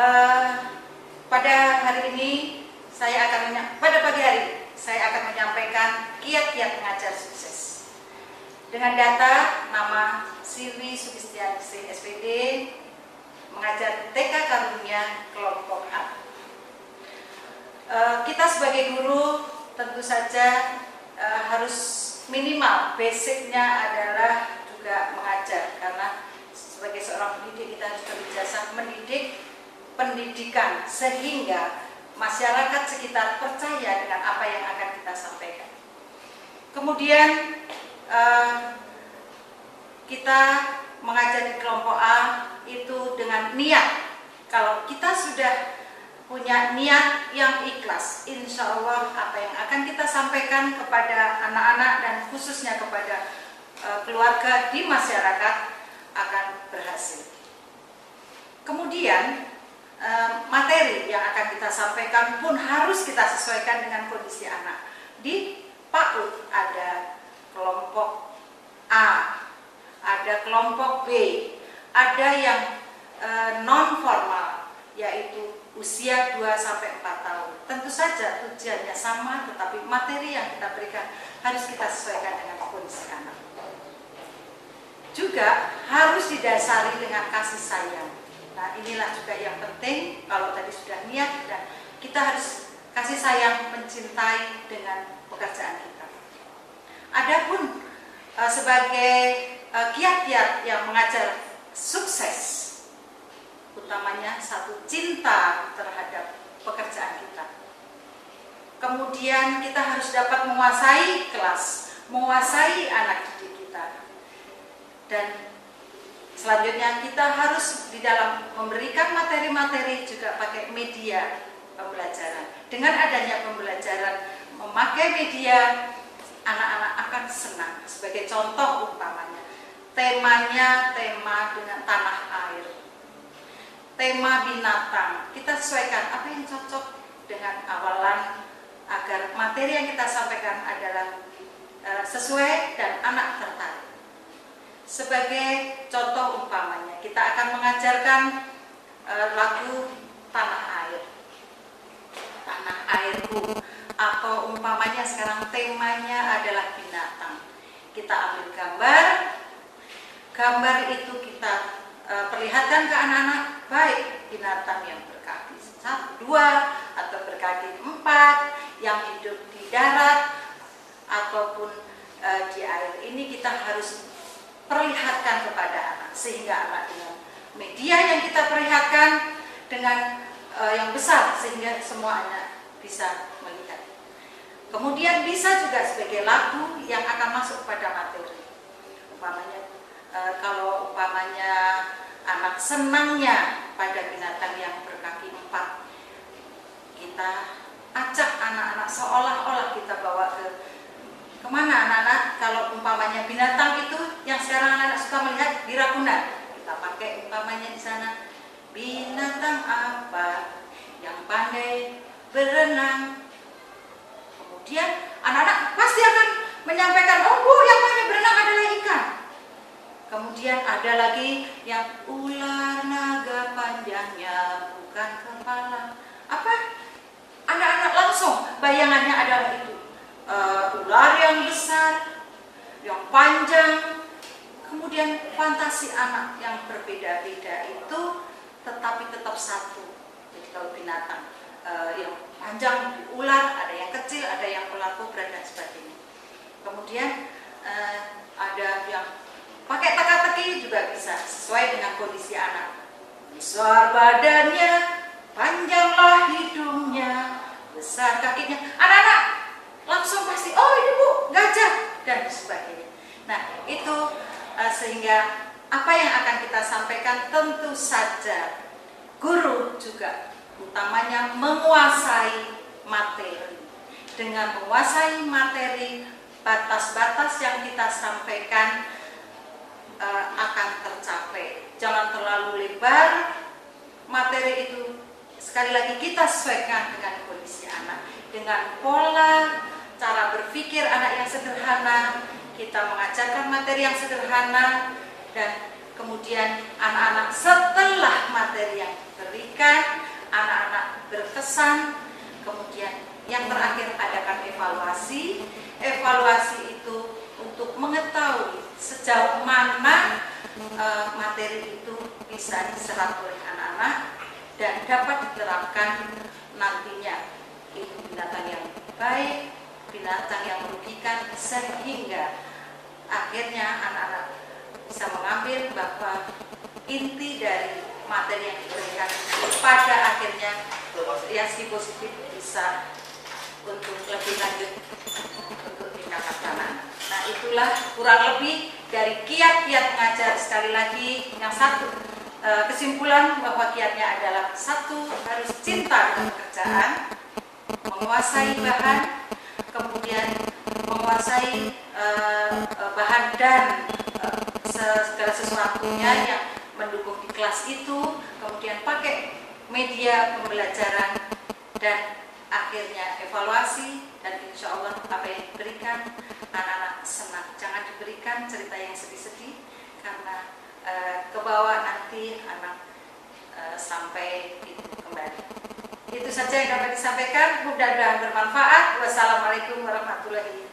Eh, pada hari ini pada pagi hari saya akan menyampaikan kiat-kiat mengajar sukses. Dengan data nama Siwi Sugistianingsih SPD, mengajar TK Karunia kelompok A. Kita sebagai guru tentu saja harus minimal basicnya adalah juga mengajar, karena sebagai seorang pendidik kita harus berijazah mendidik pendidikan sehingga masyarakat sekitar percaya dengan apa yang akan kita sampaikan. Kemudian kita mengajar di kelompok A itu dengan niat. Kalau kita sudah punya niat yang ikhlas, insya Allah apa yang akan kita sampaikan kepada anak-anak dan khususnya kepada keluarga di masyarakat akan berhasil. Kemudian materi yang akan kita sampaikan pun harus kita sesuaikan dengan kondisi anak. Di PAUD ada kelompok A, ada kelompok B, ada yang non formal yaitu usia 2-4 tahun. Tentu saja tujuannya sama, tetapi materi yang kita berikan harus kita sesuaikan dengan kondisi anak. Juga harus didasari dengan kasih sayang. Nah, inilah juga yang penting. Kalau tadi sudah niat, dan kita harus kasih sayang, mencintai dengan pekerjaan kita. Adapun sebagai kiat-kiat yang mengajar sukses, utamanya satu, cinta terhadap pekerjaan kita. Kemudian kita harus dapat menguasai kelas, menguasai anak didik kita. Dan selanjutnya kita harus di dalam memberikan materi-materi juga pakai media pembelajaran. Dengan adanya pembelajaran memakai media, anak-anak akan senang. Sebagai contoh umpamanya, temanya tema dengan tanah air, tema binatang, kita sesuaikan apa yang cocok dengan awalan agar materi yang kita sampaikan adalah sesuai dan anak tertarik. Sebagai contoh umpamanya, kita akan mengajarkan lagu Tanah Air, Tanah Airku, atau umpamanya sekarang temanya adalah binatang. Kita ambil gambar itu kita perlihatkan ke anak-anak, baik binatang yang berkaki 1, 2 atau berkaki 4, yang hidup di darat ataupun di air. Ini kita harus perlihatkan kepada anak, sehingga anak dengan media yang kita perlihatkan dengan yang besar, sehingga semua anak bisa melihat. Kemudian bisa juga sebagai lagu yang akan masuk pada materi. Umpamanya kalau umpamanya anak senangnya pada binatang yang berkaki 4, kita ajak anak-anak seolah-olah kita bawa kemana anak-anak. Kalau umpamanya binatang itu yang sekarang anak-anak suka melihat di Ragunan, kita pakai umpamanya di sana, binatang apa yang pandai berenang. Kemudian anak-anak pasti akan menyampaikan, oh Bu, yang pandai berenang adalah ikan. Kemudian ada lagi yang ular naga panjangnya bukan kepala. Apa? Anak-anak langsung bayangannya adalah itu. Ular yang besar, yang panjang. Kemudian fantasi anak yang berbeda-beda itu tetapi tetap satu. Jadi kalau binatang yang panjang di ular, ada yang kecil, ada yang ular kobra dan sebagainya. Kemudian ada yang pakai teka-teki juga bisa, sesuai dengan kondisi anak. Besar badannya, panjanglah hidungnya, besar kakinya. Anak-anak langsung pasti, oh ini Bu, gajah dan sebagainya. Nah itu sehingga apa yang akan kita sampaikan tentu saja guru juga utamanya menguasai materi. Dengan menguasai materi, batas-batas yang kita sampaikan akan tercapai. Jangan terlalu lebar materi itu. Sekali lagi kita sesuaikan dengan kondisi anak, dengan pola cara berpikir anak yang sederhana. Kita mengajarkan materi yang sederhana, dan kemudian anak-anak setelah materi yang diberikan pesan, kemudian yang terakhir adakan evaluasi. Evaluasi itu untuk mengetahui sejauh mana materi itu bisa diserap oleh anak-anak dan dapat diterapkan nantinya. Itu binatang yang baik, binatang yang merugikan, sehingga akhirnya anak-anak bisa mengambil bahwa inti dari materi yang diberikan pada akhirnya yang positif bisa untuk lebih lanjut untuk tindakan anak. Nah, itulah kurang lebih dari kiat-kiat mengajar. Sekali lagi, yang satu kesimpulan bahwa kiatnya adalah satu, harus cinta dengan pekerjaan, menguasai bahan, kemudian menguasai bahan dan segala sesuatunya yang mendukung di kelas itu, kemudian pakai media pembelajaran, dan akhirnya evaluasi. Dan insya Allah apa yang diberikan anak-anak senang. Jangan diberikan cerita yang sedih-sedih, karena kebawa nanti anak sampai itu kembali. Itu saja yang dapat disampaikan. Mudah-mudahan bermanfaat. Wassalamualaikum warahmatullahi wabarakatuh.